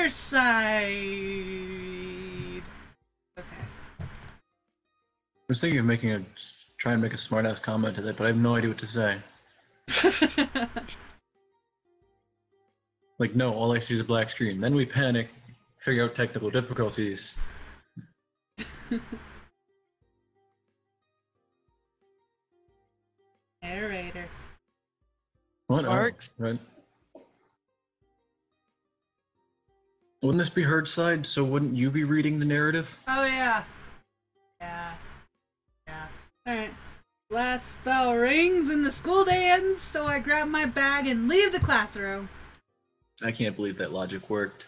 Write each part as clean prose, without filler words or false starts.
other side. Okay. I was thinking of try and make a smart-ass comment to that, but I have no idea what to say. Like, no, all I see is a black screen. Then we panic, figure out technical difficulties. Narrator. What? Works. Oh, right. Wouldn't this be her side, so wouldn't you be reading the narrative? Oh, yeah. Yeah. Alright. Last bell rings and the school day ends, so I grab my bag and leave the classroom. I can't believe that logic worked.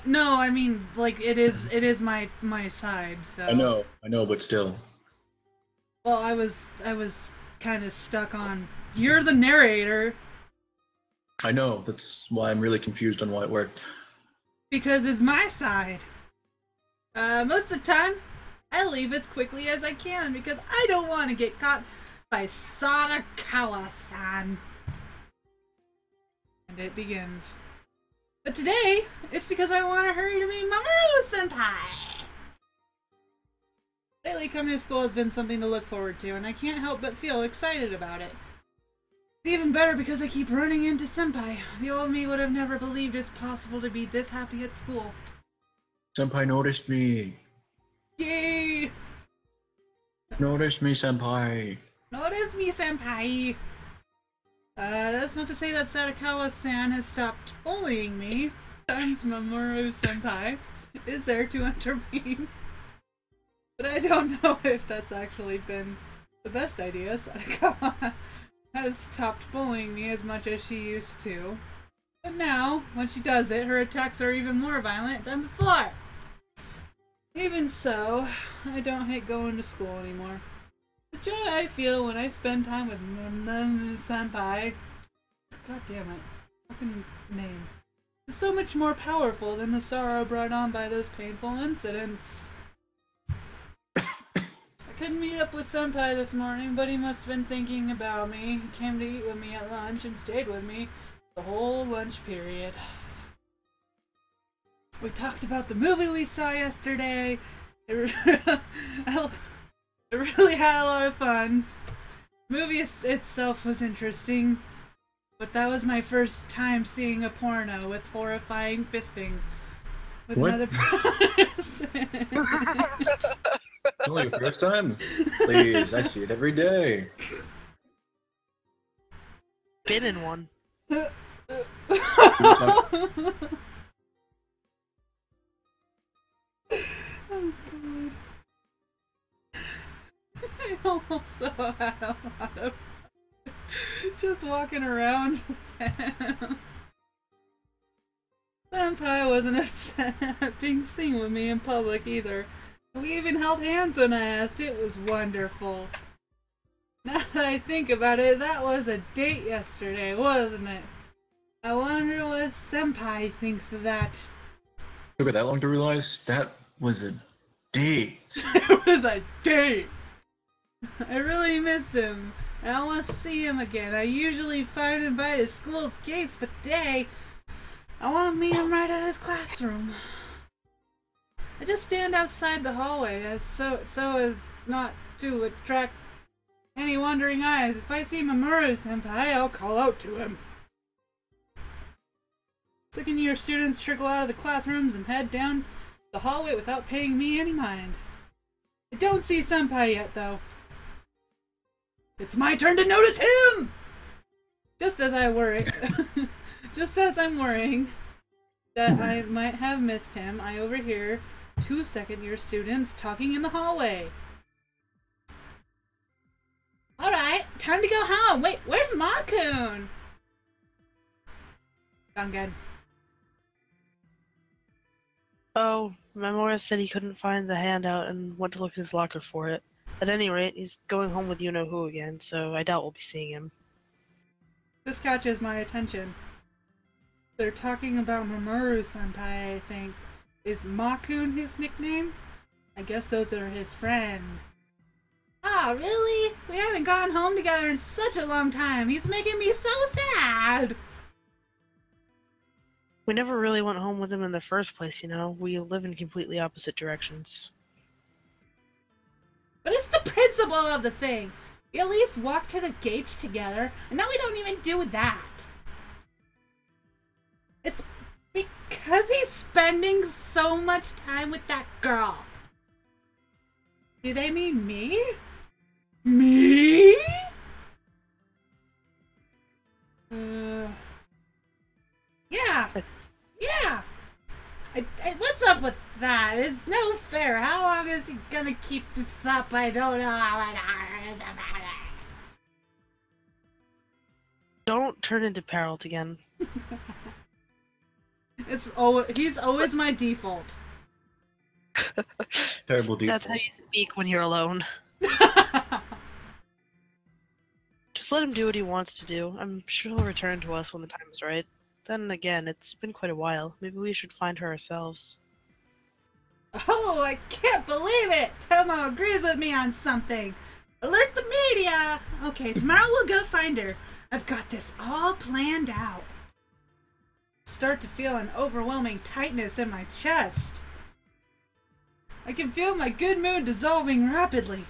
No, I mean, like, it is my side, so... I know, but still. Well, I was kind of stuck on, you're the narrator. I know, that's why I'm really confused on why it worked. Because it's my side. Most of the time, I leave as quickly as I can because I don't want to get caught by Sadakawa-san. And it begins. But today, it's because I want to hurry to meet Mamoru-senpai! Lately, coming to school has been something to look forward to, and I can't help but feel excited about it. It's even better because I keep running into Senpai. The old me would have never believed it's possible to be this happy at school. Senpai noticed me. Yay! Notice me, Senpai. Notice me, Senpai! That's not to say that Sadakawa-san has stopped bullying me. Sometimes Mamoru-senpai is there to intervene. But I don't know if that's actually been the best idea. Sadakawa has stopped bullying me as much as she used to. But now, when she does it, her attacks are even more violent than before. Even so, I don't hate going to school anymore. The joy I feel when I spend time with Senpai, god damn it, fucking name, is so much more powerful than the sorrow brought on by those painful incidents. I couldn't meet up with Senpai this morning, but he must have been thinking about me. He came to eat with me at lunch and stayed with me the whole lunch period. We talked about the movie we saw yesterday. I really had a lot of fun. The movie itself was interesting, but that was my first time seeing a porno with horrifying fisting with another person. It's only your first time? Please, I see it every day. Been in one. Oh god. I also had a lot of fun just walking around with him. Senpai wasn't upset at being seen with me in public either. We even held hands when I asked. It was wonderful. Now that I think about it, that was a date yesterday, wasn't it? I wonder what Senpai thinks of that. Took it that long to realize that was a date. It was a date! I really miss him, and I want to see him again. I usually find him by the school's gates, but today, I want to meet him right at his classroom. I just stand outside the hallway so as not to attract any wandering eyes. If I see Mamoru-senpai, I'll call out to him. Second-year students trickle out of the classrooms and head down the hallway without paying me any mind. I don't see Senpai yet, though. It's my turn to notice him! Just as I'm worrying that I might have missed him, I overhear two second-year students talking in the hallway. Alright, time to go home. Wait, where's Makun? Gone good. Oh, Memora said he couldn't find the handout and went to look in his locker for it. At any rate, he's going home with you-know-who again, so I doubt we'll be seeing him. This catches my attention. They're talking about Mamoru-senpai, I think. Is Makun his nickname? I guess those are his friends. Ah, really? We haven't gone home together in such a long time. He's making me so sad! We never really went home with him in the first place, you know? We live in completely opposite directions. But it's the principle of the thing. We at least walk to the gates together, and now we don't even do that. It's because he's spending so much time with that girl. Do they mean me? Me? Yeah. Yeah. What's up with that? It's no fair. How long is he gonna keep this up? I don't know. Don't turn into Parrot again. He's always my default. Terrible default. That's how you speak when you're alone. Just let him do what he wants to do. I'm sure he'll return to us when the time is right. Then again, it's been quite a while. Maybe we should find her ourselves. Oh, I can't believe it! Tomo agrees with me on something. Alert the media! Okay, tomorrow we'll go find her. I've got this all planned out. Start to feel an overwhelming tightness in my chest. I can feel my good mood dissolving rapidly.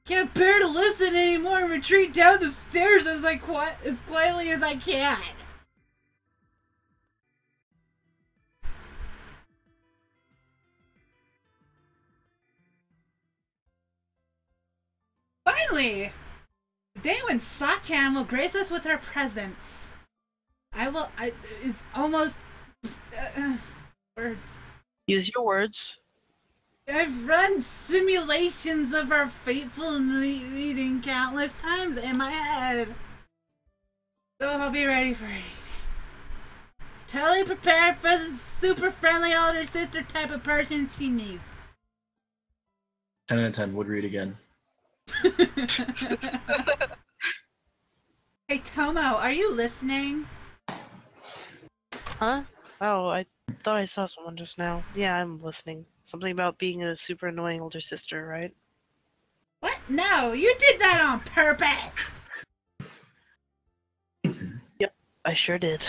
Can't bear to listen anymore and retreat down the stairs as quietly as I can. Finally! The day when Sachan will grace us with her presence. It's almost... words. Use your words. I've run simulations of our fateful meeting countless times in my head. So I'll be ready for anything. Totally prepared for the super friendly older sister type of person she needs. 10 out of 10, would read again. Hey Tomo, are you listening? Huh? Oh, I thought I saw someone just now. Yeah, I'm listening. Something about being a super annoying older sister, right? What? No, you did that on purpose! Yep, I sure did.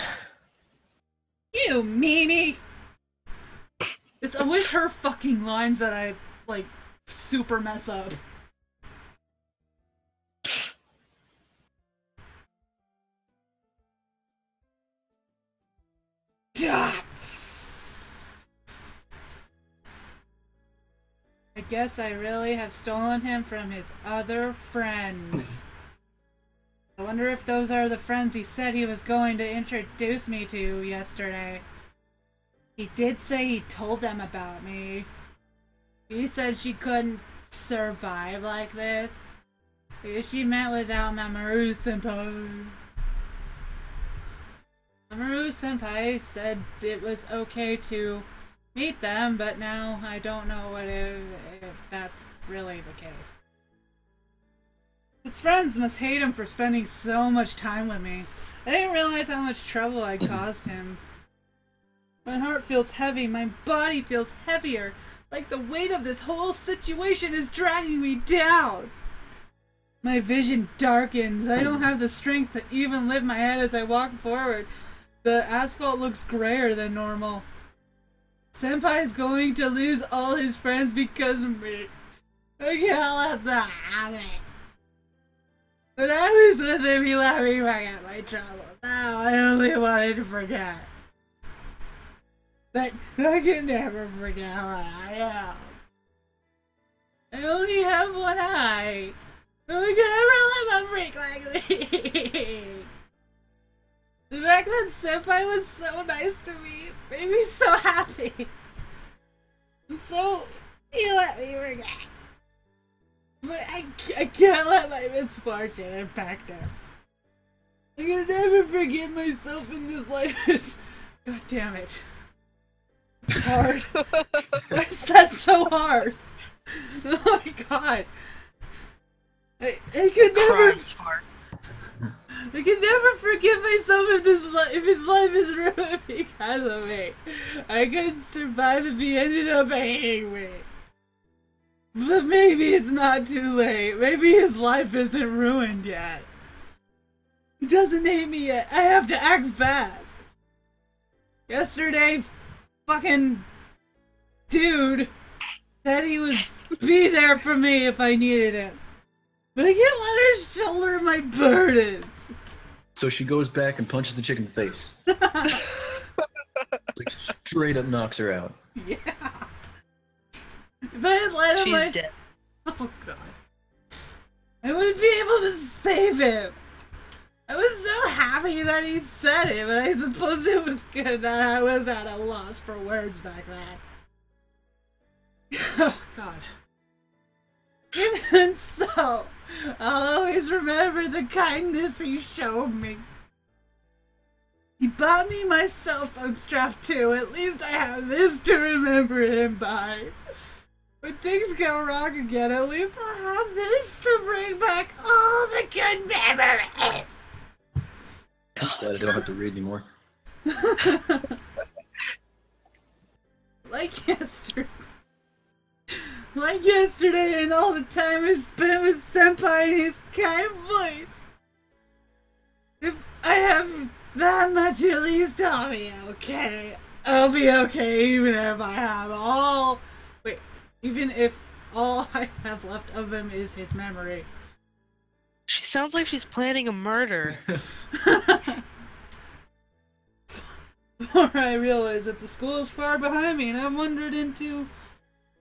You meanie! It's always her fucking lines that I, like, super mess up. I guess I really have stolen him from his other friends. I wonder if those are the friends he said he was going to introduce me to yesterday. He did say he told them about me. He said she couldn't survive like this. Maybe she meant without Mamoru-senpai. Mamoru-senpai said it was okay to meet them, but now I don't know if that's really the case. His friends must hate him for spending so much time with me. I didn't realize how much trouble I caused him. My heart feels heavy, my body feels heavier, like the weight of this whole situation is dragging me down. My vision darkens. I don't have the strength to even lift my head as I walk forward. The asphalt looks grayer than normal. Senpai is going to lose all his friends because of me. I can't let that happen. When I was with him, he let me forget my trouble. Now I only wanted to forget. But I can never forget what I am. I only have one eye. I can never live a freak like me. The fact that Senpai was so nice to me made me so happy. And so, he let me forget. But I can't let my misfortune impact him. I can never forgive myself in this life. God damn it. It's hard. Why is that so hard? Oh my god. I could never. I can never forgive myself if his life is ruined because of me. I couldn't survive if he ended up hating me. But maybe it's not too late. Maybe his life isn't ruined yet. He doesn't hate me yet. I have to act fast. Yesterday, fucking dude said he would be there for me if I needed it. But I can't let her shoulder my burdens. So she goes back and punches the chick in the face. Like, straight up knocks her out. Yeah. If I had let him, She's dead. Oh god. I wouldn't be able to save him. I was so happy that he said it, but I suppose it was good that I was at a loss for words back then. Oh god. Even so, I'll always remember the kindness he showed me. He bought me my cell phone strap too. At least I have this to remember him by. When things go wrong again, at least I'll have this to bring back all the good memories. I'm glad I don't have to read anymore. Like yesterday and all the time I spent with Senpai and his kind voice. If I have that much, at least I'll be okay. I'll be okay even if I have all... Wait, even if all I have left of him is his memory. She sounds like she's planning a murder. Before I realized that the school is far behind me and I wandered into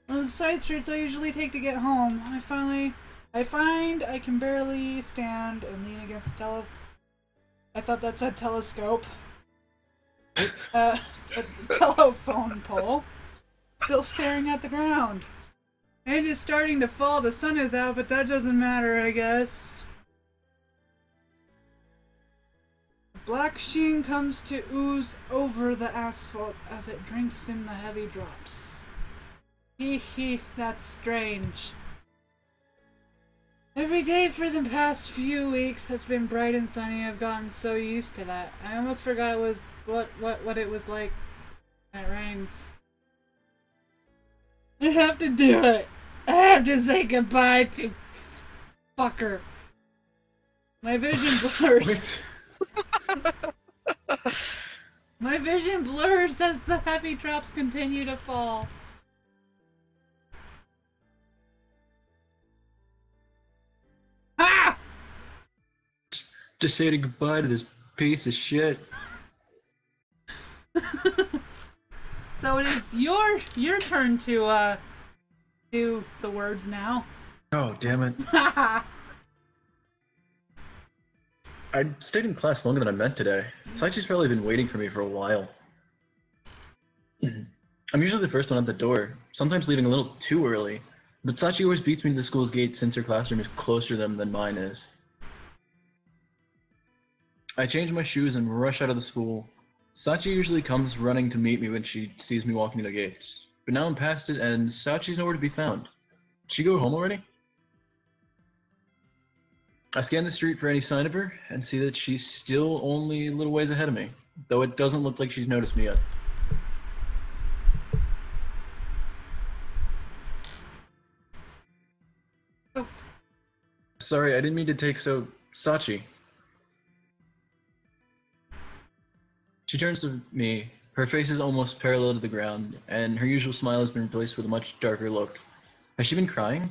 one of the side streets I usually take to get home. I find I can barely stand and lean against the I thought that said telescope. A telephone pole. Still staring at the ground. And it's starting to fall. The sun is out, but that doesn't matter, I guess. Black sheen comes to ooze over the asphalt as it drinks in the heavy drops. Hee hee, that's strange. Every day for the past few weeks has been bright and sunny. I've gotten so used to that. I almost forgot it was what it was like when it rains. I have to do it. I have to say goodbye to fucker. My vision blurs. My vision blurs as the heavy drops continue to fall. Ah! Just say goodbye to this piece of shit. So it is your turn to do the words now. Oh, damn it. I stayed in class longer than I meant today. Sachi's probably been waiting for me for a while. I'm usually the first one at the door, sometimes leaving a little too early. But Sachi always beats me to the school's gate since her classroom is closer to them than mine is. I change my shoes and rush out of the school. Sachi usually comes running to meet me when she sees me walking to the gates. But now I'm past it and Sachi's nowhere to be found. Did she go home already? I scan the street for any sign of her and see that she's still only a little ways ahead of me, though it doesn't look like she's noticed me yet. Oh. Sorry, I didn't mean to take so... Sachi. She turns to me. Her face is almost parallel to the ground, and her usual smile has been replaced with a much darker look. Has she been crying?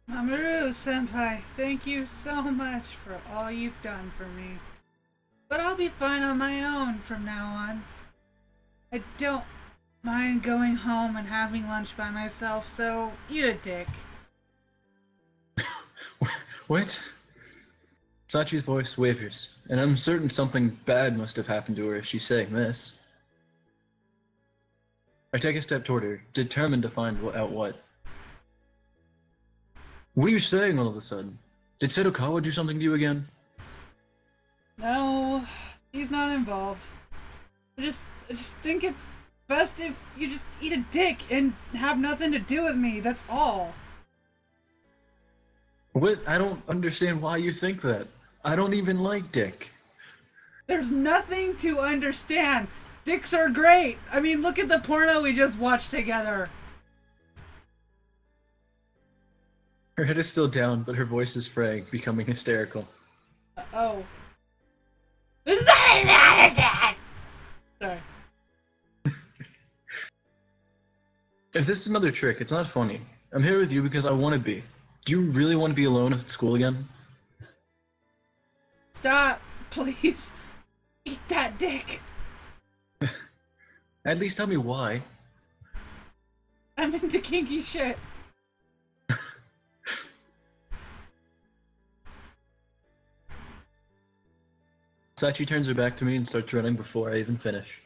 Mamoru-senpai, thank you so much for all you've done for me. But I'll be fine on my own from now on. I don't mind going home and having lunch by myself, so eat a dick. What? Sachi's voice wavers, and I'm certain something bad must have happened to her if she's saying this. I take a step toward her, determined to find out what. What are you saying all of a sudden? Did Sedokawa do something to you again? No, he's not involved. I just think it's best if you just eat a dick and have nothing to do with me, that's all. What? I don't understand why you think that. I don't even like dick. There's nothing to understand. Dicks are great. I mean, look at the porno we just watched together. Her head is still down, but her voice is fraying, becoming hysterical. Oh. There's nothing to understand! this is another trick, it's not funny. I'm here with you because I want to be. Do you really want to be alone at school again? Stop, please. Eat that dick. At least tell me why. I'm into kinky shit. Sachi turns her back to me and starts running before I even finish.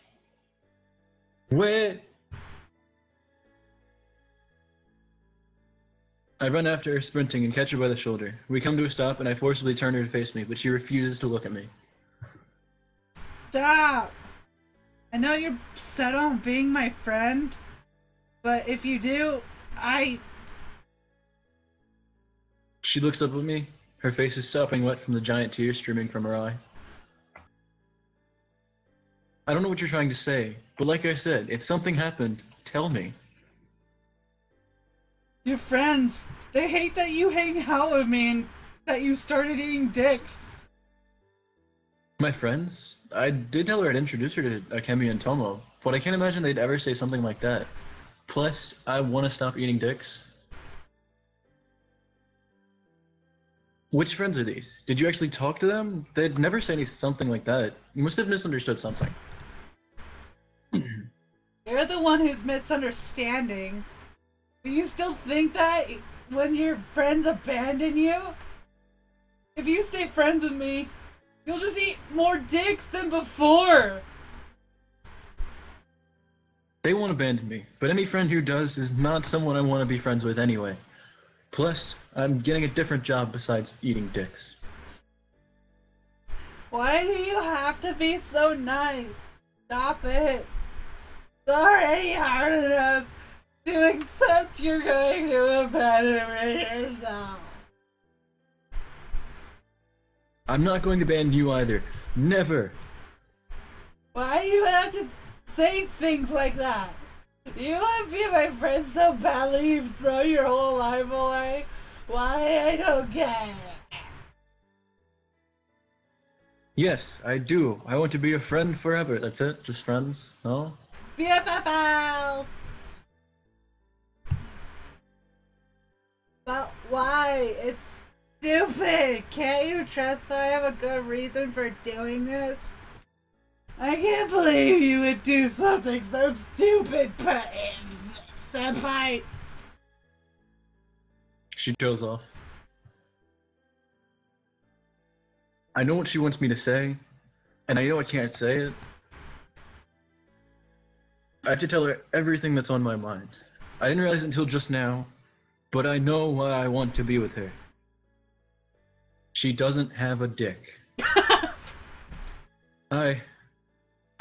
Wait! I run after her, sprinting, and catch her by the shoulder. We come to a stop, and I forcibly turn her to face me, but she refuses to look at me. Stop! I know you're set on being my friend, but if you do, She looks up at me. Her face is sopping wet from the giant tears streaming from her eye. I don't know what you're trying to say, but like I said, if something happened, tell me. Your friends, they hate that you hang out with me and that you started eating dicks. My friends? I did tell her I'd introduce her to Akemi and Tomo, but I can't imagine they'd ever say something like that. Plus, I want to stop eating dicks. Which friends are these? Did you actually talk to them? They'd never say something like that. You must have misunderstood something. You're the one who's misunderstanding. Do you still think that when your friends abandon you? If you stay friends with me, you'll just eat more dicks than before. They won't abandon me, but any friend who does is not someone I want to be friends with anyway. Plus, I'm getting a different job besides eating dicks. Why do you have to be so nice? Stop it. It's already hard enough to accept you're going to abandon me yourself. I'm not going to abandon you either. Never. Why do you have to say things like that? You want to be my friend so badly you throw your whole life away? Why? I don't get it. Yes, I do. I want to be a friend forever. That's it? Just friends? No? BFFs! But why? It's stupid! Can't you trust that I have a good reason for doing this? I can't believe you would do something so stupid, but senpai. She goes off. I know what she wants me to say, and I know I can't say it. I have to tell her everything that's on my mind. I didn't realize it until just now, but I know why I want to be with her. She doesn't have a dick.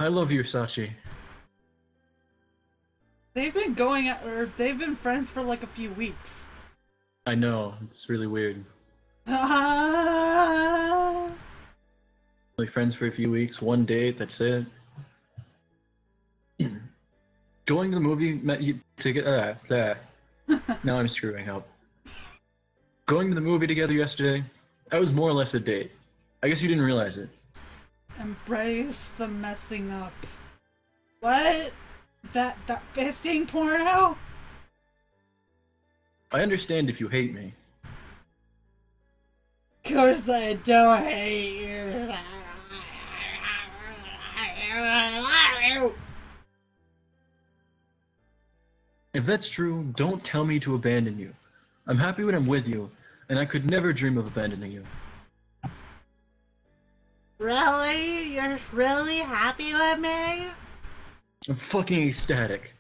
I love you, Sachi. They've been they've been friends for like a few weeks. I know, it's really weird. Only friends for a few weeks, one date, that's it. Going to the movie now I'm screwing up. Going to the movie together yesterday, that was more or less a date. I guess you didn't realize it. Embrace the messing up. What? That fisting porno? I understand if you hate me. Of course I don't hate you. If that's true, don't tell me to abandon you. I'm happy when I'm with you, and I could never dream of abandoning you. Really? You're really happy with me? I'm fucking ecstatic.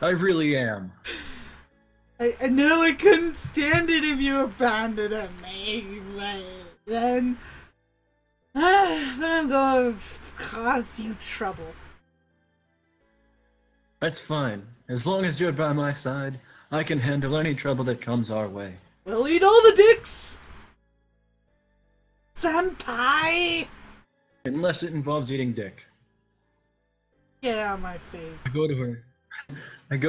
I really am. I know I couldn't stand it if you abandoned me, but then... but I'm going to cause you trouble. That's fine. As long as you're by my side, I can handle any trouble that comes our way. We'll eat all the dicks! Senpai! Unless it involves eating dick. Get out of my face. I go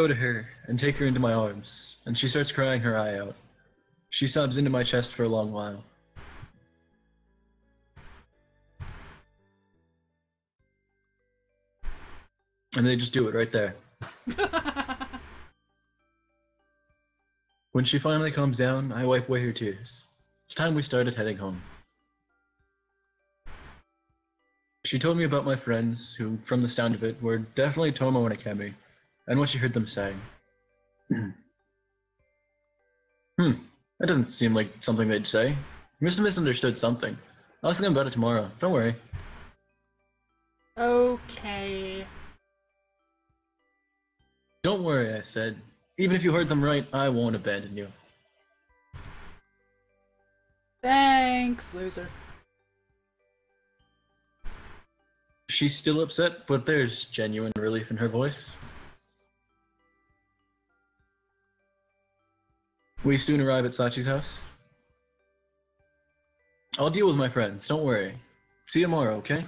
to her and take her into my arms, and she starts crying her eye out. She sobs into my chest for a long while. And they just do it right there. When she finally calms down, I wipe away her tears. It's time we started heading home. She told me about my friends, who, from the sound of it, were definitely Tomo and Akemi, and what she heard them saying. That doesn't seem like something they'd say. You must have misunderstood something. I'll ask them about it tomorrow. Don't worry. Okay. Don't worry, I said. Even if you heard them right, I won't abandon you. Thanks, loser. She's still upset, but there's genuine relief in her voice. We soon arrive at Sachi's house. I'll deal with my friends, don't worry. See you tomorrow, okay?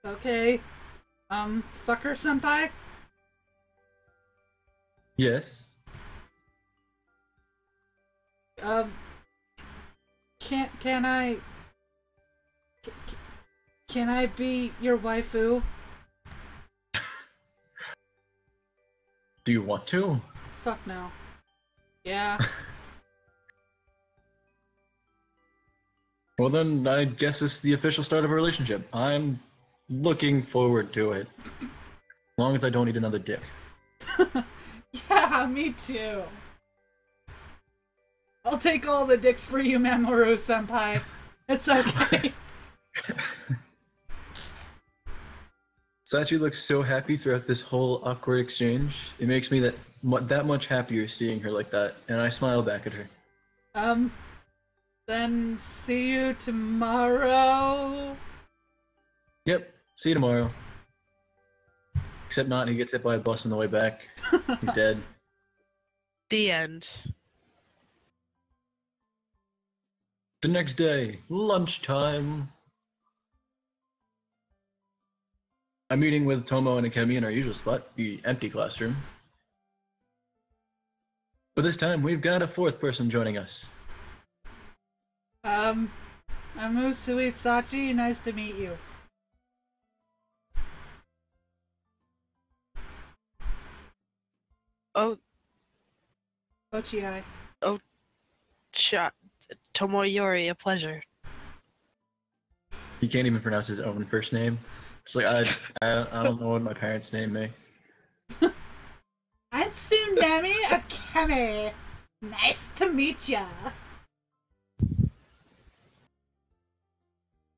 Okay. Fucker senpai? Yes. Can I be your waifu? Do you want to? Fuck no. Yeah. Well then, I guess it's the official start of a relationship. I'm looking forward to it. As long as I don't need another dick. Yeah, me too. I'll take all the dicks for you, Mamoru senpai. It's okay. Sachi looks so happy throughout this whole awkward exchange. It makes me that much happier seeing her like that, and I smile back at her. Then see you tomorrow. Yep, see you tomorrow. Except not, he gets hit by a bus on the way back. He's dead. The end. The next day, lunchtime. I'm meeting with Tomo and Akemi in our usual spot, the empty classroom. But this time, we've got a fourth person joining us. I'm Usui Sachi, nice to meet you. Oh, Ochiai. oh, Tomoyori, a pleasure. He can't even pronounce his own first name. It's like, I don't know what my parents named me. I'm Tsunami Akemi. Nice to meet ya.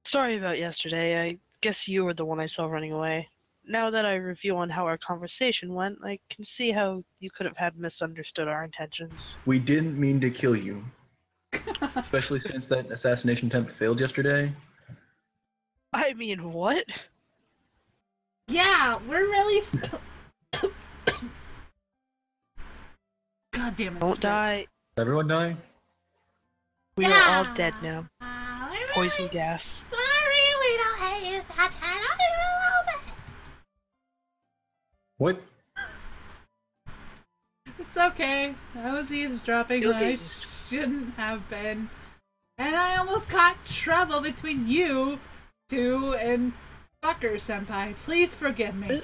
Sorry about yesterday. I guess you were the one I saw running away. Now that I review on how our conversation went, I can see how you could have had misunderstood our intentions. We didn't mean to kill you. Especially since that assassination attempt failed yesterday. I mean, what? Yeah, we're really. God damn it. Don't Spit. die. Everyone die? We are all dead now. We're Poison really gas. Sorry, we don't hate you, Sachi. Not even a little bit. What? It's okay. I was eavesdropping You'll when get I used shouldn't have been. And I almost got trouble between you two and fucker senpai. Please forgive me.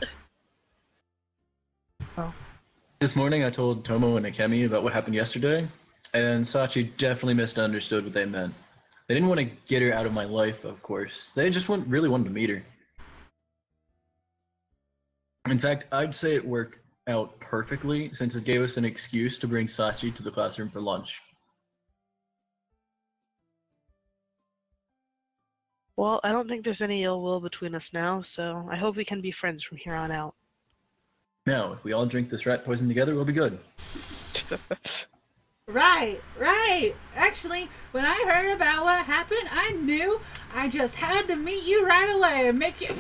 Oh. This morning I told Tomo and Akemi about what happened yesterday, and Sachi definitely misunderstood what they meant. They didn't want to get her out of my life, of course. They just really wanted to meet her. In fact, I'd say it worked out perfectly, since it gave us an excuse to bring Sachi to the classroom for lunch. Well, I don't think there's any ill will between us now, so I hope we can be friends from here on out. Now, if we all drink this rat poison together, we'll be good. Right. Actually, when I heard about what happened, I knew I just had to meet you right away and make you.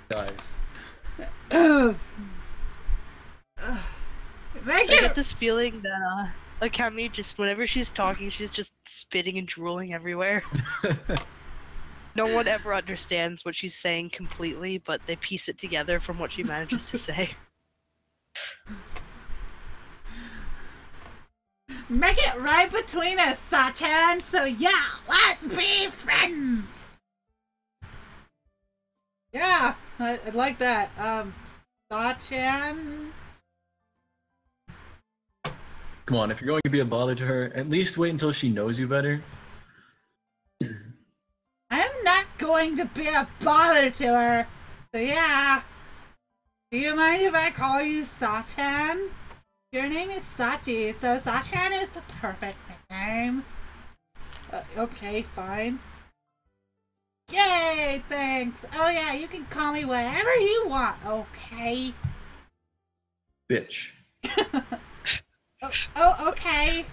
Guys. Make I it. get this feeling that, Akemi, just whenever she's talking, she's just spitting and drooling everywhere. No one ever understands what she's saying completely, but they piece it together from what she manages to say. Make it right between us, Sachan. So yeah, let's be friends. Yeah, I like that. Sachan? Come on, if you're going to be a bother to her, at least wait until she knows you better. I'm not going to be a bother to her. So yeah. Do you mind if I call you Sachan? Your name is Sachi, so Sachan is the perfect name. Okay, fine. Yay, thanks. Oh yeah, you can call me whatever you want, okay? Bitch. Oh, okay.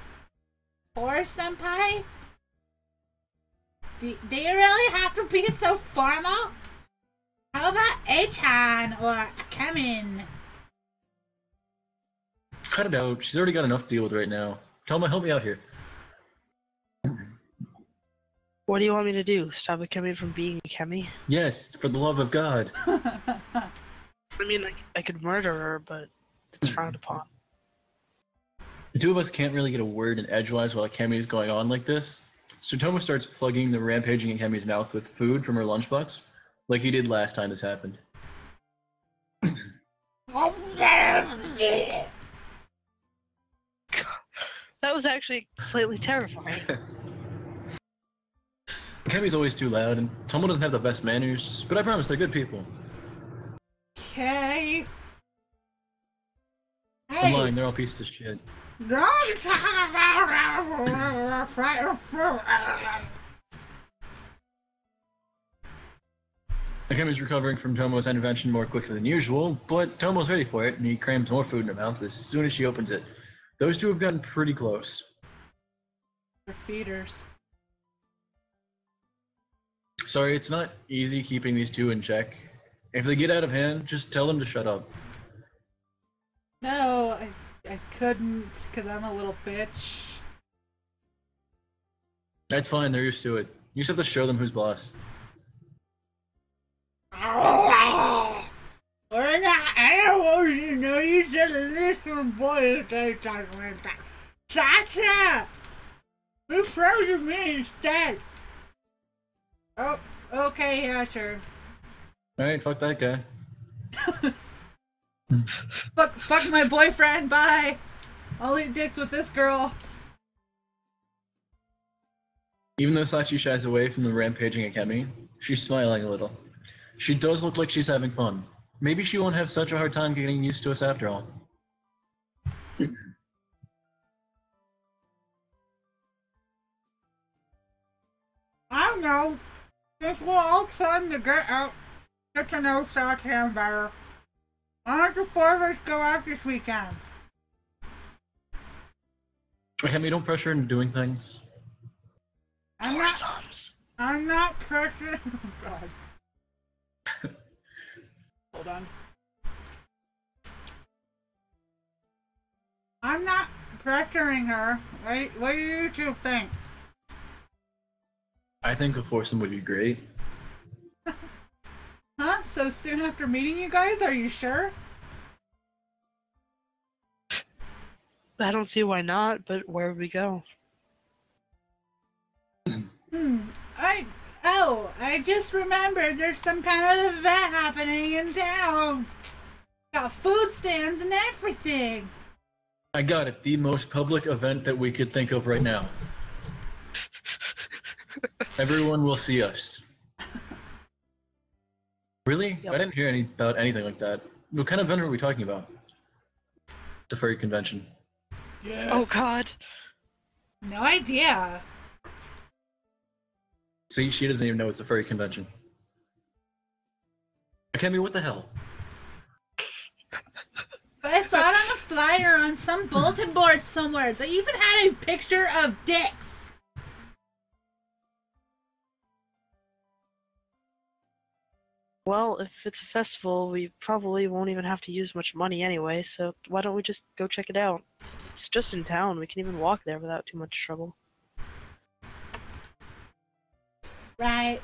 Or senpai? Do you really have to be so formal? How about A-chan or Kemin? Cut it out. She's already got enough to deal with right now. Tell help me out here. What do you want me to do? Stop a Kemi from being a Kemi? Yes, for the love of God. I mean, I could murder her, but it's frowned upon. The two of us can't really get a word in edgewise while Kemi is going on like this. So Tomo starts plugging the rampaging in Kemi's mouth with food from her lunchbox, like he did last time this happened. That was actually slightly terrifying. Kemi's always too loud, and Tomo doesn't have the best manners, but I promise they're good people. Okay. I'm lying, they're all pieces of shit. Don't talk about fruit. Kemi's recovering from Tomo's intervention more quickly than usual, but Tomo's ready for it, and he crams more food in her mouth as soon as she opens it. Those two have gotten pretty close. They're feeders. Sorry, it's not easy keeping these two in check. If they get out of hand, just tell them to shut up. No, I couldn't, because I'm a little bitch. That's fine, they're used to it. You just have to show them who's boss. We're not animals, you know, you said a little boy say something like that. Chacha! Who frozen me instead? Oh, okay, yeah, sure. Alright, fuck that guy. Fuck my boyfriend, bye! I'll eat dicks with this girl. Even though Sachi shies away from the rampaging Akemi, she's smiling a little. She does look like she's having fun. Maybe she won't have such a hard time getting used to us after all. I don't know. Since we're all trying to get to know Sachan better, why don't the four of us go out this weekend? Akemi, don't pressure her into doing things. I'm not pressuring. Oh God. Hold on. I'm not pressuring her. Right? What do you two think? I think a foursome would be great. Huh? So soon after meeting you guys? Are you sure? I don't see why not, but where would we go? I just remembered there's some kind of event happening in town. Got food stands and everything. I got it. The most public event that we could think of right now. Everyone will see us. Really? Yep. I didn't hear about anything like that. What kind of event are we talking about? It's a furry convention. Yes. Oh God. No idea. See, she doesn't even know it's a furry convention. Akemi, what the hell? But I saw it on a flyer on some bulletin board somewhere. They even had a picture of dicks. Well, if it's a festival, we probably won't even have to use much money anyway, so why don't we just go check it out? It's just in town. We can even walk there without too much trouble. Right.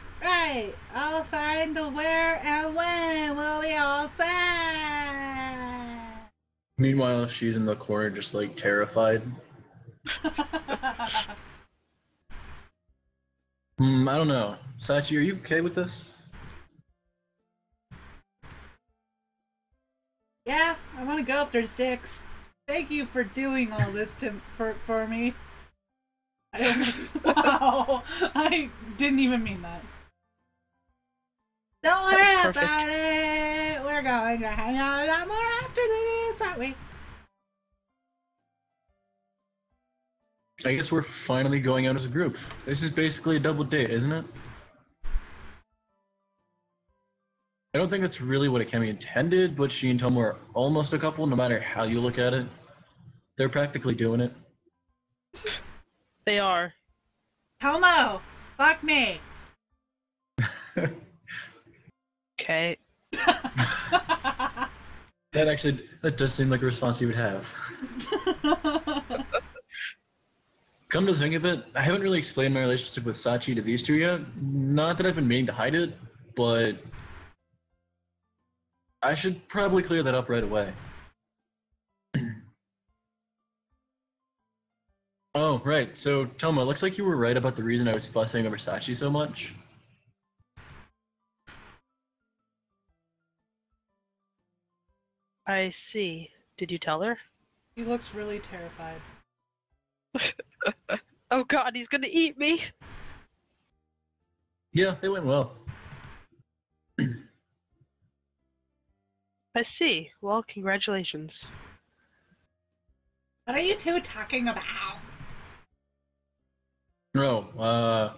I'll find the where and when will we all say. Meanwhile, she's in the corner just like terrified. I don't know. Sachi, are you okay with this? Yeah, I want to go if there's dicks. Thank you for doing all this for me. I almost wow. I didn't even mean that. Don't worry about it. We're going to hang out a lot more after this, aren't we? I guess we're finally going out as a group. This is basically a double date, isn't it? I don't think that's really what Akemi intended, but she and Tomo are almost a couple, no matter how you look at it. They're practically doing it. They are. Tomo, fuck me. Okay. That does seem like a response you would have. Come to think of it, I haven't really explained my relationship with Sachi to these two yet. Not that I've been meaning to hide it, but I should probably clear that up right away. Oh, right. So, Tomo, looks like you were right about the reason I was fussing over Sachi so much. I see. Did you tell her? He looks really terrified. Oh god, he's gonna eat me! Yeah, it went well. I see. Well, congratulations. What are you two talking about? No,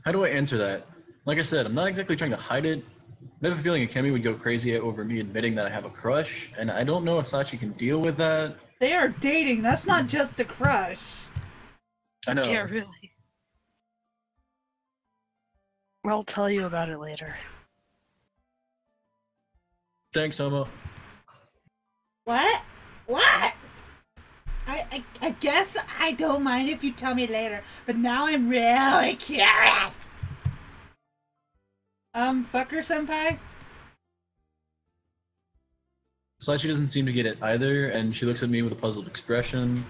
how do I answer that? Like I said, I'm not exactly trying to hide it. I have a feeling Akemi would go crazy over me admitting that I have a crush, and I don't know if Sachi can deal with that. They are dating, that's not just a crush. I know. Yeah, really. I'll tell you about it later. Thanks, Tomo. What? What? I guess I don't mind if you tell me later, but now I'm really curious. Fucker senpai? Sachi doesn't seem to get it either, and she looks at me with a puzzled expression.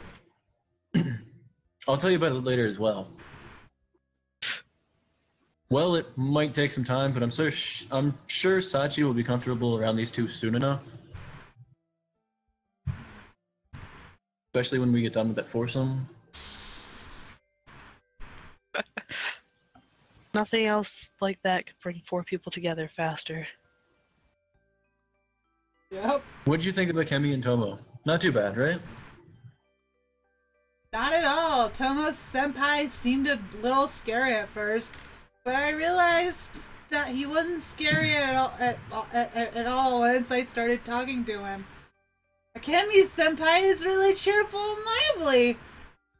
I'll tell you about it later as well. Well, it might take some time, but I'm sure Sachi will be comfortable around these two soon enough. Especially when we get done with that foursome. Nothing else like that could bring 4 people together faster. Yep. What'd you think of Akemi and Tomo? Not too bad, right? Not at all. Tomo's senpai seemed a little scary at first, but I realized that he wasn't scary at all once I started talking to him. Akemi's senpai is really cheerful and lively,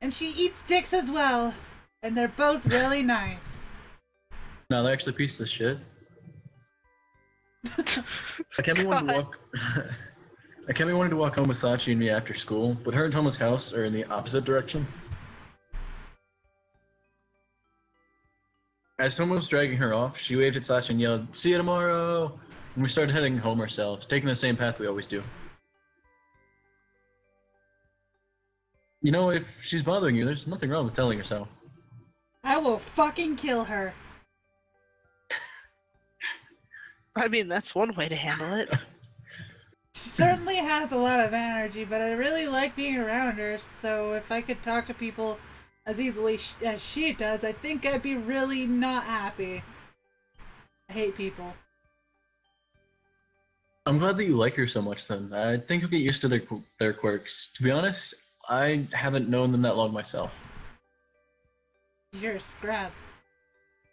and she eats dicks as well, and they're both really nice. No, they're actually pieces of shit. Akemi wanted to walk home with Sachi and me after school, but her and Tomo's house are in the opposite direction. As Tomo was dragging her off, she waved at Sachi and yelled, "See you tomorrow!" And we started heading home ourselves, taking the same path we always do. You know, if she's bothering you, there's nothing wrong with telling her so. I will fucking kill her. I mean, that's one way to handle it. She certainly has a lot of energy, but I really like being around her, so if I could talk to people as easily as she does, I think I'd be really not happy. I hate people. I'm glad that you like her so much then. I think you'll get used to their quirks. To be honest, I haven't known them that long myself. You're a scrub.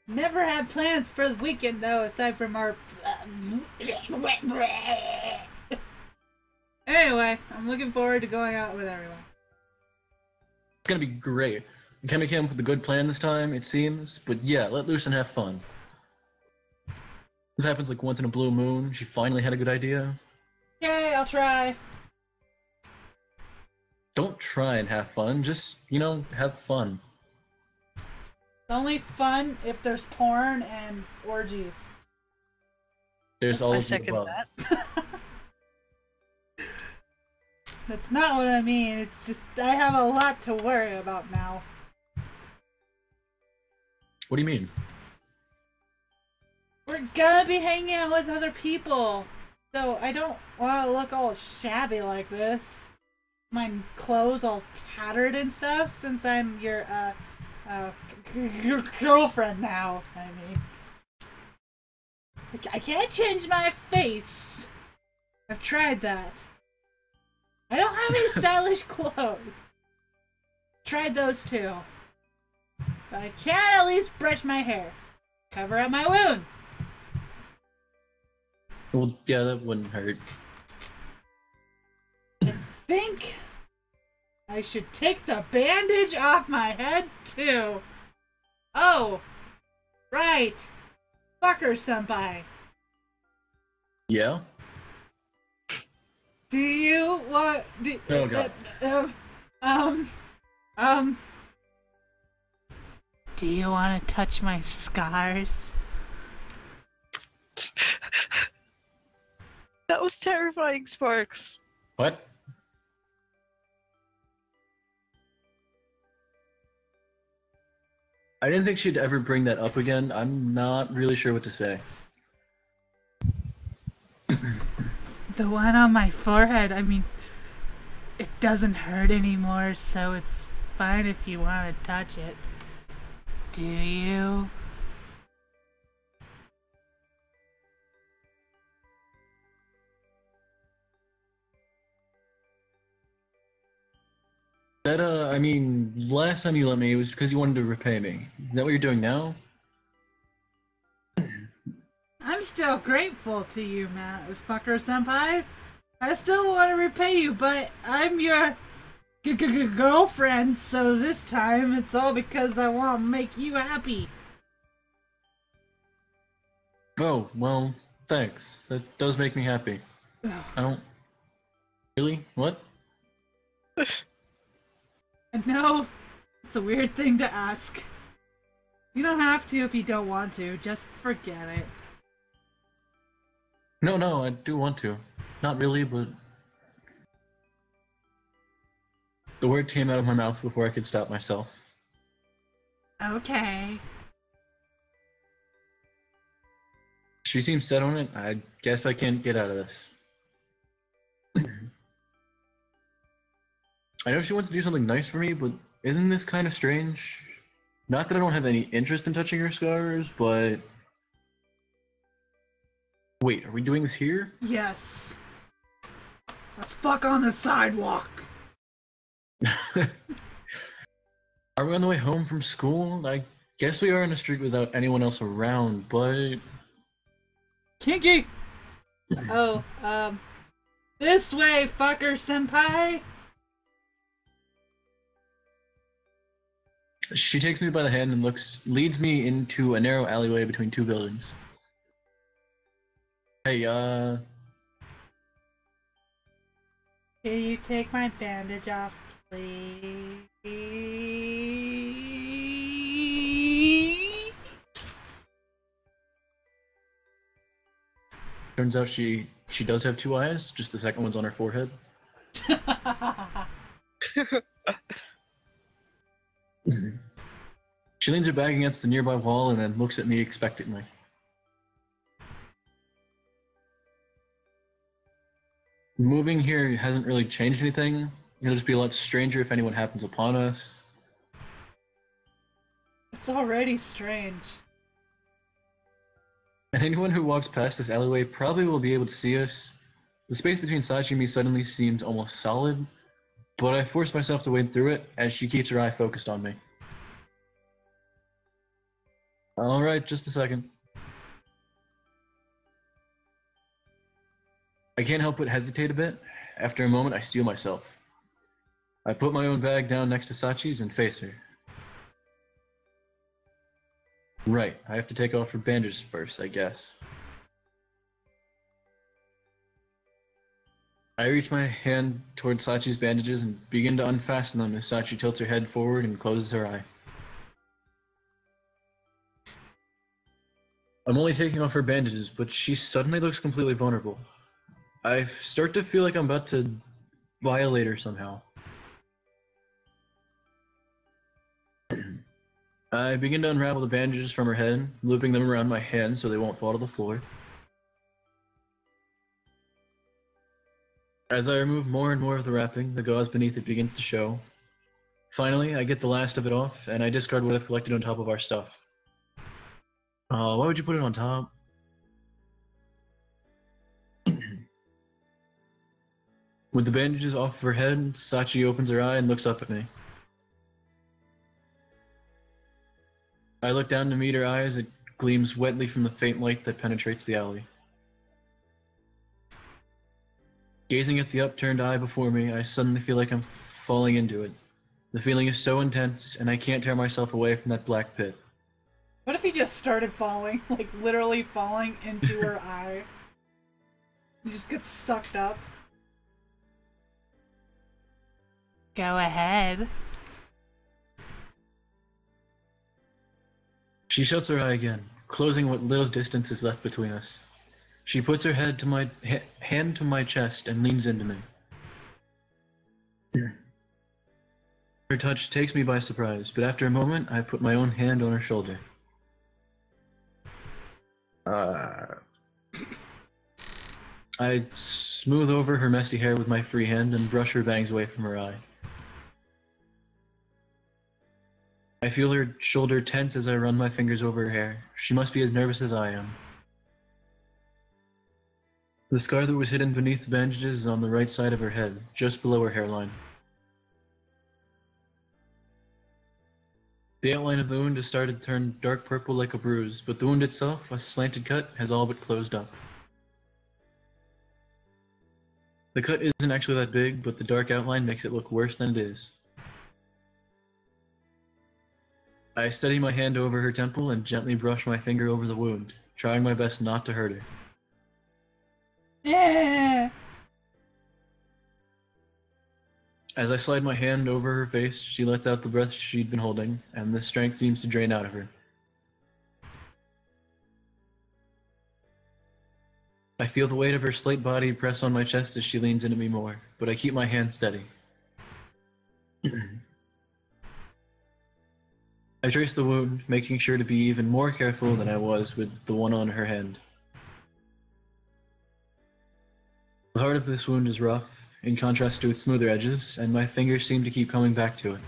Never had plans for the weekend though, aside from our... Anyway, I'm looking forward to going out with everyone. It's gonna be great. Akemi came up with a good plan this time, it seems. But yeah, let loose and have fun. This happens like once in a blue moon. She finally had a good idea. Yay, I'll try. Don't try and have fun. Just, you know, have fun. It's only fun if there's porn and orgies. There's all I of the second above. that. That's not what I mean. It's just I have a lot to worry about now. What do you mean? We're we're gonna be hanging out with other people. So I don't want to look all shabby like this. My clothes all tattered and stuff since I'm your girlfriend now. I mean, I can't change my face. I've tried that. I don't have any stylish clothes. Tried those too. But I can at least brush my hair. Cover up my wounds. Well, yeah, that wouldn't hurt. I think I should take the bandage off my head too. Oh, right. Fucker senpai. Yeah? Do you want... Oh, God. Do you want to touch my scars? That was terrifying, Sparks. What? I didn't think she'd ever bring that up again. I'm not really sure what to say. The one on my forehead, I mean, it doesn't hurt anymore, so it's fine if you want to touch it. Do you? That, I mean, last time you let me, it was because you wanted to repay me. Is that what you're doing now? I'm still grateful to you, Matt, fucker senpai. I still want to repay you, but I'm your girlfriend, so this time it's all because I want to make you happy. Oh, well, thanks. That does make me happy. I don't... Really? What? I know it's a weird thing to ask. You don't have to if you don't want to. Just forget it. No, I do want to. Not really, but... The word came out of my mouth before I could stop myself. Okay. She seems set on it. I guess I can't get out of this. I know she wants to do something nice for me, but isn't this kind of strange? Not that I don't have any interest in touching her scars, but... Wait, are we doing this here? Yes. Let's fuck on the sidewalk. Are we on the way home from school? I guess we are on the street without anyone else around, but... Kinky! Oh, this way, fucker senpai! She takes me by the hand and leads me into a narrow alleyway between two buildings. Hey, Can you take my bandage off, please? Turns out she does have two eyes, just the second one's on her forehead. She leans her back against the nearby wall and then looks at me expectantly. Moving here hasn't really changed anything. It'll just be a lot stranger if anyone happens upon us. It's already strange. And anyone who walks past this alleyway probably will be able to see us. The space between Sachi and me suddenly seems almost solid, but I force myself to wade through it as she keeps her eye focused on me. Alright, just a second. I can't help but hesitate a bit. After a moment, I steel myself. I put my own bag down next to Sachi's and face her. Right, I have to take off her bandages first, I guess. I reach my hand toward Sachi's bandages and begin to unfasten them as Sachi tilts her head forward and closes her eye. I'm only taking off her bandages, but she suddenly looks completely vulnerable. I start to feel like I'm about to violate her somehow. I begin to unravel the bandages from her head, looping them around my hand so they won't fall to the floor. As I remove more and more of the wrapping, the gauze beneath it begins to show. Finally, I get the last of it off, and I discard what I've collected on top of our stuff. Why would you put it on top? With the bandages off of her head, Sachi opens her eye and looks up at me. I look down to meet her eye as it gleams wetly from the faint light that penetrates the alley. Gazing at the upturned eye before me, I suddenly feel like I'm falling into it. The feeling is so intense, and I can't tear myself away from that black pit. What if he just started falling, like literally falling into her eye? He just gets sucked up. Go ahead. She shuts her eye again, closing what little distance is left between us. She puts her head to my hand to my chest and leans into me. Her touch takes me by surprise, but after a moment, I put my own hand on her shoulder. I smooth over her messy hair with my free hand and brush her bangs away from her eye. I feel her shoulder tense as I run my fingers over her hair. She must be as nervous as I am. The scar that was hidden beneath the bandages is on the right side of her head, just below her hairline. The outline of the wound has started to turn dark purple like a bruise, but the wound itself, a slanted cut, has all but closed up. The cut isn't actually that big, but the dark outline makes it look worse than it is. I steady my hand over her temple and gently brush my finger over the wound, trying my best not to hurt her. Yeah. As I slide my hand over her face, she lets out the breath she'd been holding, and the strength seems to drain out of her. I feel the weight of her slight body press on my chest as she leans into me more, but I keep my hand steady. I trace the wound, making sure to be even more careful than I was with the one on her hand. The heart of this wound is rough, in contrast to its smoother edges, and my fingers seem to keep coming back to it.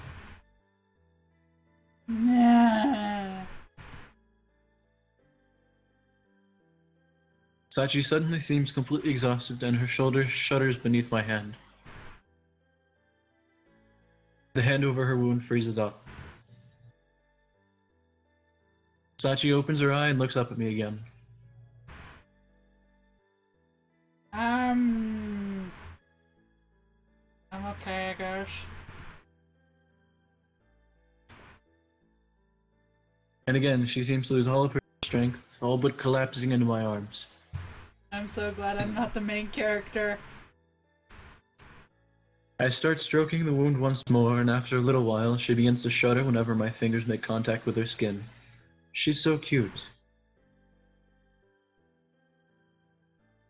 Yeah. Sachi suddenly seems completely exhausted, and her shoulder shudders beneath my hand. The hand over her wound freezes up. Sachi opens her eye and looks up at me again. I'm okay, I guess. And again, she seems to lose all of her strength, all but collapsing into my arms. I'm so glad I'm not the main character. I start stroking the wound once more, and after a little while, she begins to shudder whenever my fingers make contact with her skin. She's so cute.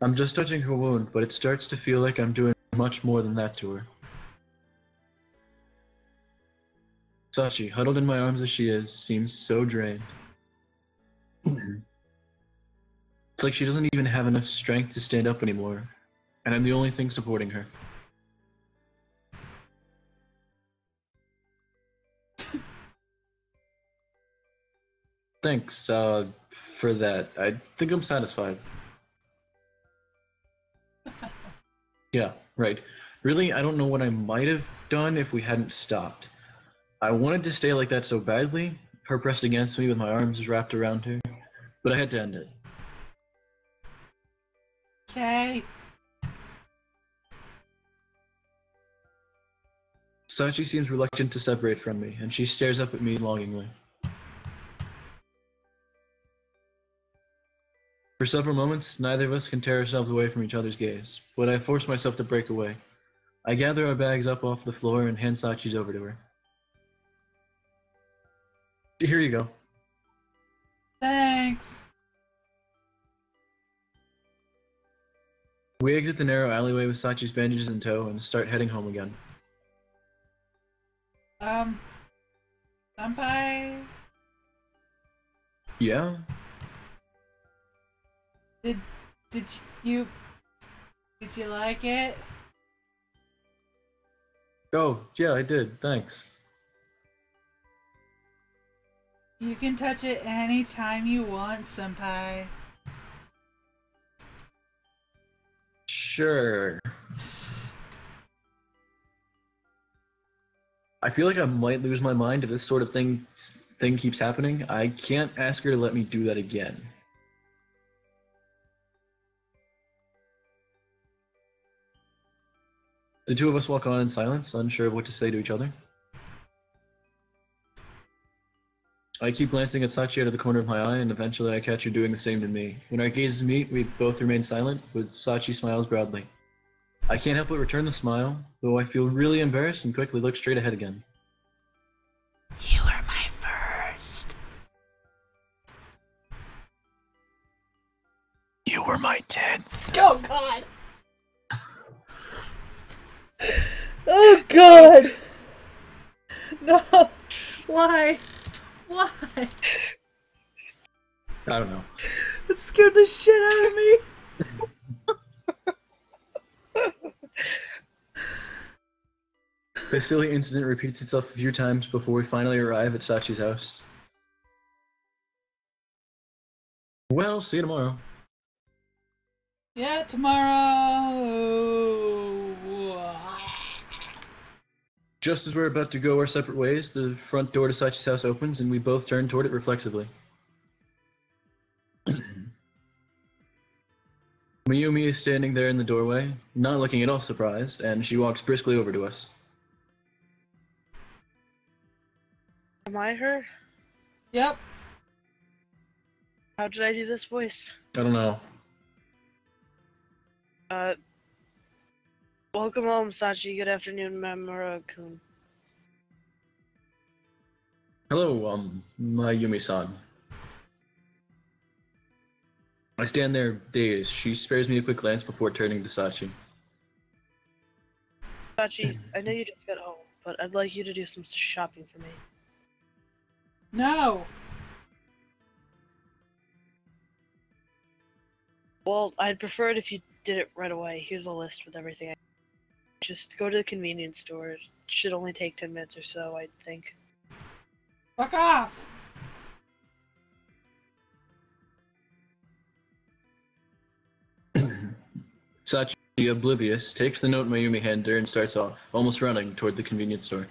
I'm just touching her wound, but it starts to feel like I'm doing much more than that to her. Sachi, huddled in my arms as she is, seems so drained. It's like she doesn't even have enough strength to stand up anymore, and I'm the only thing supporting her. Thanks, for that. I think I'm satisfied. Yeah, right. Really, I don't know what I might have done if we hadn't stopped. I wanted to stay like that so badly, her pressed against me with my arms wrapped around her, but I had to end it. Okay. Sachi seems reluctant to separate from me, and she stares up at me longingly. For several moments, neither of us can tear ourselves away from each other's gaze, but I force myself to break away. I gather our bags up off the floor and hand Sachi's over to her. Here you go. Thanks. We exit the narrow alleyway with Sachi's bandages in tow and start heading home again. Senpai? Yeah? Did you did you like it? Oh, yeah, I did. Thanks. You can touch it anytime you want, senpai. Sure. I feel like I might lose my mind if this sort of thing keeps happening. I can't ask her to let me do that again. The two of us walk on in silence, unsure of what to say to each other. I keep glancing at Sachi out of the corner of my eye, and eventually I catch her doing the same to me. When our gazes meet, we both remain silent, but Sachi smiles proudly. I can't help but return the smile, though I feel really embarrassed and quickly look straight ahead again. You were my first. You were my 10th. Oh God. Oh God. No. Why? Why? I don't know. It scared the shit out of me. This silly incident repeats itself a few times before we finally arrive at Sachi's house. Well, see you tomorrow. Yeah, tomorrow. Just as we're about to go our separate ways, the front door to Sachi's house opens and we both turn toward it reflexively. Mayumi is standing there in the doorway, not looking at all surprised, and she walks briskly over to us. Am I her? Yep. How did I do this voice? I don't know. Welcome home, Sachi. Good afternoon, Mamoru-kun. Hello, Mayumi-san. I stand there dazed. She spares me a quick glance before turning to Sachi. Sachi, I know you just got home, but I'd like you to do some shopping for me. No. Well, I'd prefer it if you did it right away. Here's a list with everything. Just go to the convenience store. It should only take 10 minutes or so, I think. Fuck off. Sachi, oblivious, takes the note Mayumi handed her and starts off, almost running toward the convenience store.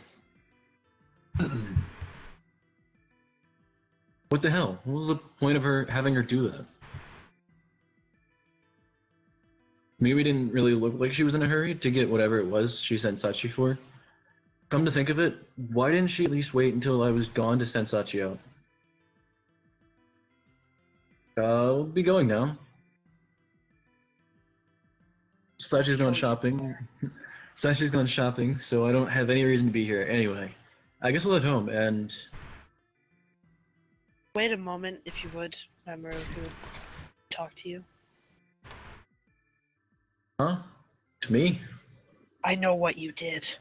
What the hell? What was the point of having her do that? Mayumi didn't really look like she was in a hurry to get whatever it was she sent Sachi for. Come to think of it, why didn't she at least wait until I was gone to send Sachi out? I'll be going now. Sachi's gone shopping. Sachi's gone shopping, so I don't have any reason to be here anyway. I guess we'll head home and... Wait a moment, if you would, Mamoru-kun. Talk to you. Huh? To me? I know what you did.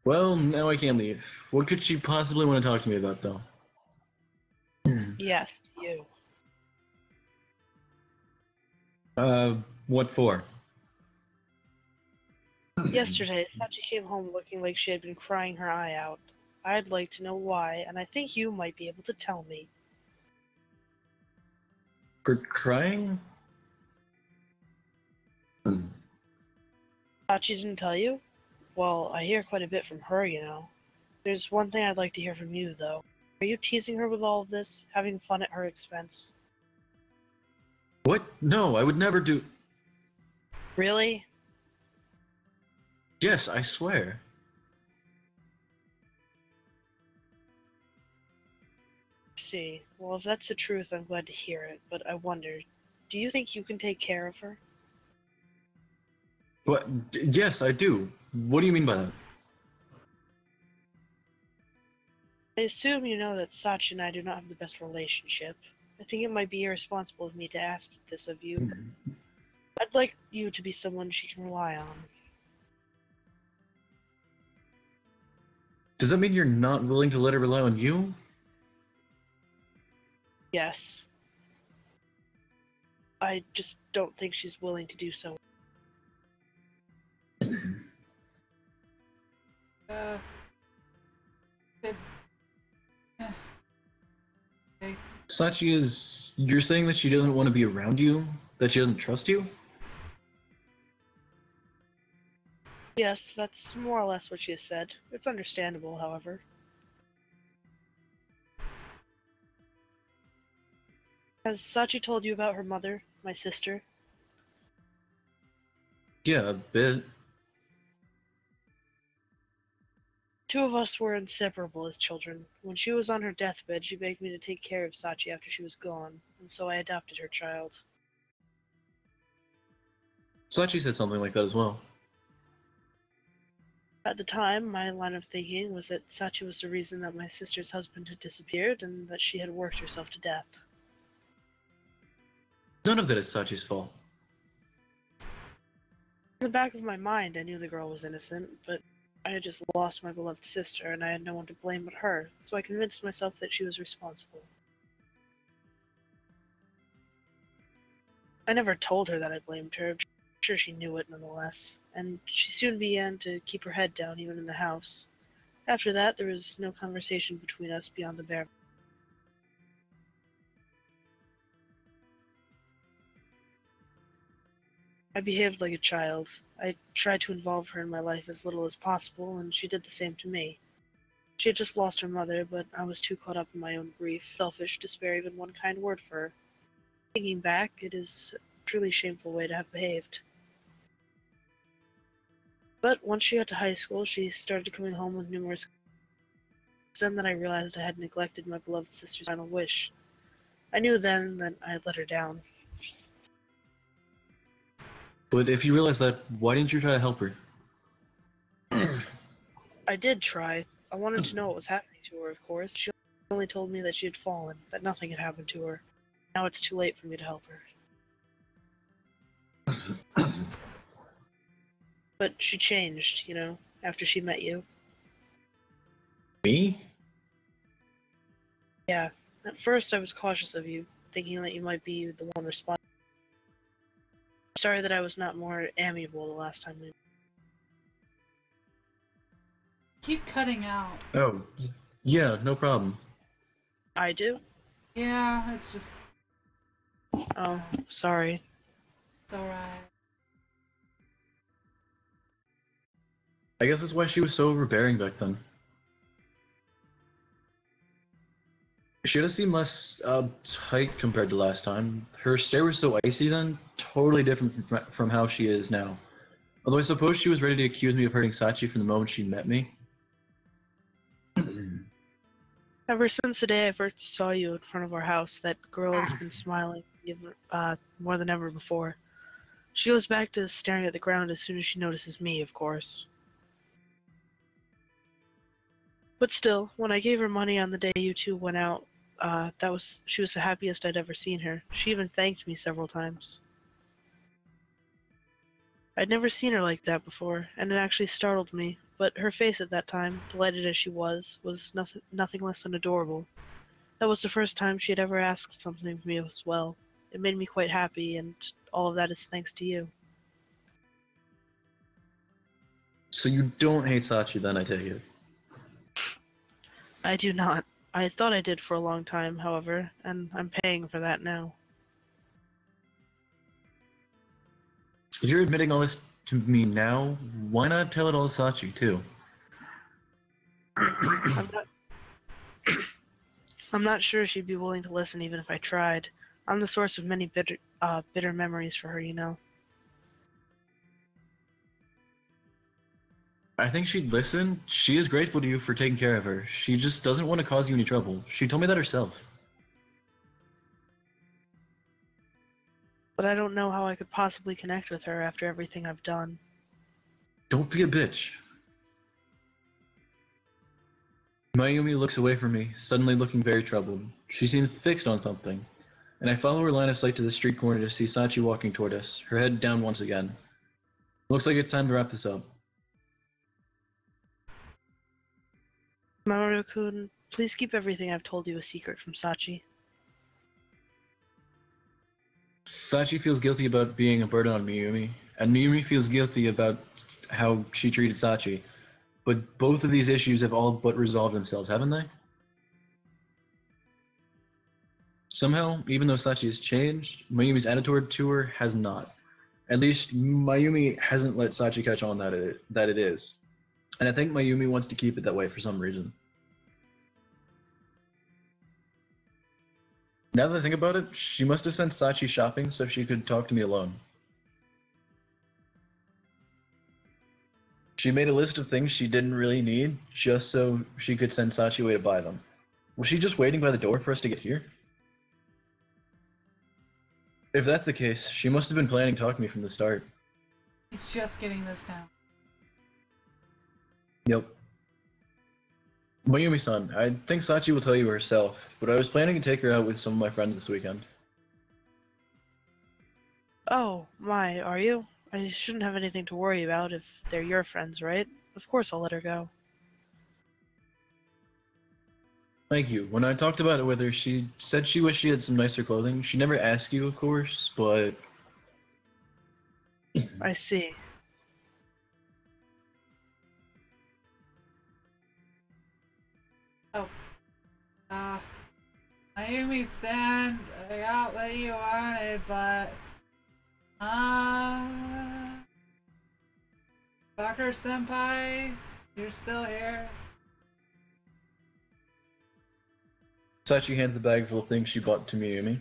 Well, now I can't leave. What could she possibly want to talk to me about, though? Yes, you. What for? Yesterday, Sachi came home looking like she had been crying her eye out. I'd like to know why, and I think you might be able to tell me. For crying? Sachi didn't tell you? Well, I hear quite a bit from her, you know. There's one thing I'd like to hear from you, though. Are you teasing her with all of this? Having fun at her expense? What? No, I would never do... Really? Yes, I swear. See. Well, if that's the truth, I'm glad to hear it, but I wonder, do you think you can take care of her? What? Yes, I do. What do you mean by that? I assume you know that Sachi and I do not have the best relationship. I think it might be irresponsible of me to ask this of you. I'd like you to be someone she can rely on. Does that mean you're not willing to let her rely on you? Yes. I just don't think she's willing to do so. Did... Okay. Sachi is... You're saying that she doesn't want to be around you? That she doesn't trust you? Yes, that's more or less what she has said. It's understandable, however. Has Sachi told you about her mother, my sister? Yeah, a bit. Two of us were inseparable as children. When she was on her deathbed, she begged me to take care of Sachi after she was gone, and so I adopted her child. Sachi said something like that as well. At the time, my line of thinking was that Sachi was the reason that my sister's husband had disappeared and that she had worked herself to death. None of that is Sachi's fault. In the back of my mind, I knew the girl was innocent, but I had just lost my beloved sister and I had no one to blame but her, so I convinced myself that she was responsible. I never told her that I blamed her. I'm sure she knew it nonetheless, and she soon began to keep her head down even in the house. After that, there was no conversation between us beyond the bare. I behaved like a child. I tried to involve her in my life as little as possible, and she did the same to me. She had just lost her mother, but I was too caught up in my own grief, selfish to spare even one kind word for her. Thinking back, it is a truly shameful way to have behaved. But once she got to high school, she started coming home with numerous. It's then that I realized I had neglected my beloved sister's final wish. I knew then that I had let her down. But if you realize that, why didn't you try to help her? I did try. I wanted to know what was happening to her, of course. She only told me that she had fallen, that nothing had happened to her. Now it's too late for me to help her. But she changed, you know, after she met you. Me? Yeah. At first I was cautious of you, thinking that you might be the one responsible. Sorry that I was not more amiable the last time we... Keep cutting out. Oh, yeah, no problem. I do? Yeah, it's just... Oh, sorry. It's alright. I guess that's why she was so overbearing back then. She does seem less tight compared to last time. Her stare was so icy then, totally different from how she is now. Although I suppose she was ready to accuse me of hurting Sachi from the moment she met me. Ever since the day I first saw you in front of our house, that girl has been smiling even, more than ever before. She goes back to staring at the ground as soon as she notices me, of course. But still, when I gave her money on the day you two went out, she was the happiest I'd ever seen her. She even thanked me several times. I'd never seen her like that before, and it actually startled me, but her face at that time, delighted as she was nothing less than adorable. That was the first time she had ever asked something of me as well. It made me quite happy, and all of that is thanks to you. So you don't hate Sachi then, I take it? I do not. I thought I did for a long time, however, and I'm paying for that now. If you're admitting all this to me now, why not tell it all to Sachi, too? I'm not sure she'd be willing to listen even if I tried. I'm the source of many bitter memories for her, you know. I think she'd listen. She is grateful to you for taking care of her. She just doesn't want to cause you any trouble. She told me that herself. But I don't know how I could possibly connect with her after everything I've done. Don't be a bitch. Mayumi looks away from me, suddenly looking very troubled. She seems fixed on something, and I follow her line of sight to the street corner to see Sachi walking toward us, her head down once again. Looks like it's time to wrap this up. Mamoru-kun, please keep everything I've told you a secret from Sachi. Sachi feels guilty about being a burden on Miyumi, and Miyumi feels guilty about how she treated Sachi. But both of these issues have all but resolved themselves, haven't they? Somehow, even though Sachi has changed, Mayumi's attitude to her has not. At least, Mayumi hasn't let Sachi catch on that it is. And I think Mayumi wants to keep it that way for some reason. Now that I think about it, she must have sent Sachi shopping so she could talk to me alone. She made a list of things she didn't really need, just so she could send Sachi away to buy them. Was she just waiting by the door for us to get here? If that's the case, she must have been planning to talk to me from the start. He's just getting this now. Yep. Mayumi-san, I think Sachi will tell you herself, but I was planning to take her out with some of my friends this weekend. Oh, my, are you? I shouldn't have anything to worry about if they're your friends, right? Of course I'll let her go. Thank you. When I talked about it with her, she said she wished she had some nicer clothing. She never asked you, of course, but... I see. Oh. Mayumi-san, I got what you wanted, but... Bakura-senpai, you're still here? Sachi hands the bag full of things she bought to Miyumi.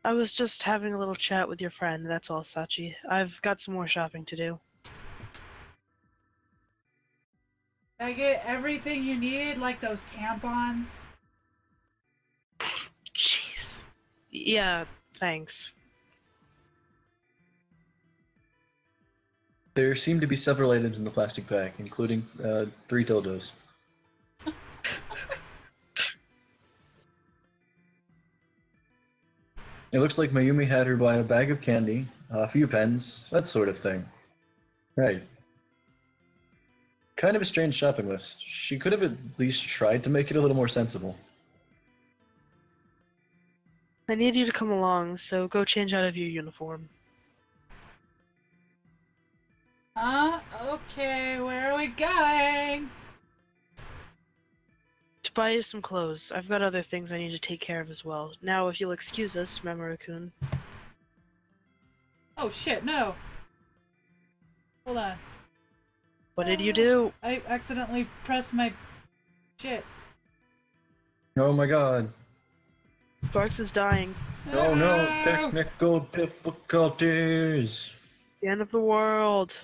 I was just having a little chat with your friend, that's all, Sachi. I've got some more shopping to do. Did I get everything you needed, like those tampons? Jeez. Yeah, thanks. There seem to be several items in the plastic bag, including 3 dildos. It looks like Mayumi had her buy a bag of candy, a few pens, that sort of thing. Right. Kind of a strange shopping list. She could have at least tried to make it a little more sensible. I need you to come along, so go change out of your uniform. Okay, where are we going? To buy you some clothes. I've got other things I need to take care of as well. Now, if you'll excuse us, Mamoru-kun. Oh shit, no. Hold on. What did you do? I accidentally pressed my shit. Oh my god. Sparks is dying. Oh no, technical difficulties. The end of the world.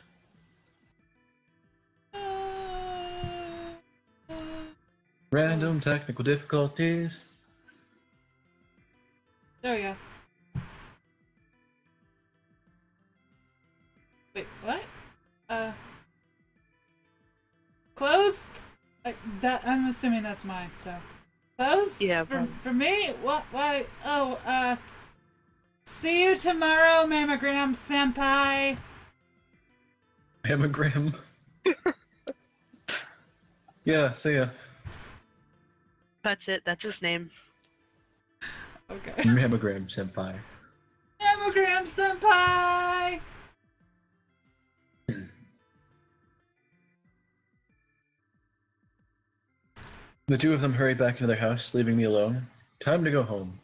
Random technical difficulties. There we go. Wait, what? Clothes? I'm assuming that's mine, so. Clothes? Yeah, for me? What? Why? Oh, see you tomorrow, Mammogram Senpai. Mammogram. Yeah, see ya. That's it. That's his name. Okay. Mammogram senpai. Mammogram Senpai! The two of them hurry back into their house, leaving me alone. Time to go home.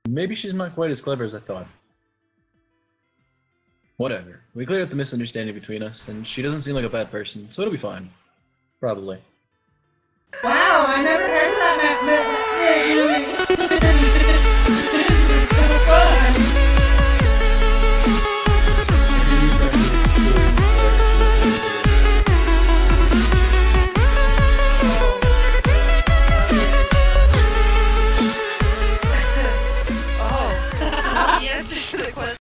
Maybe she's not quite as clever as I thought. Whatever. We cleared up the misunderstanding between us, and she doesn't seem like a bad person, so it'll be fine. Probably. Wow, I never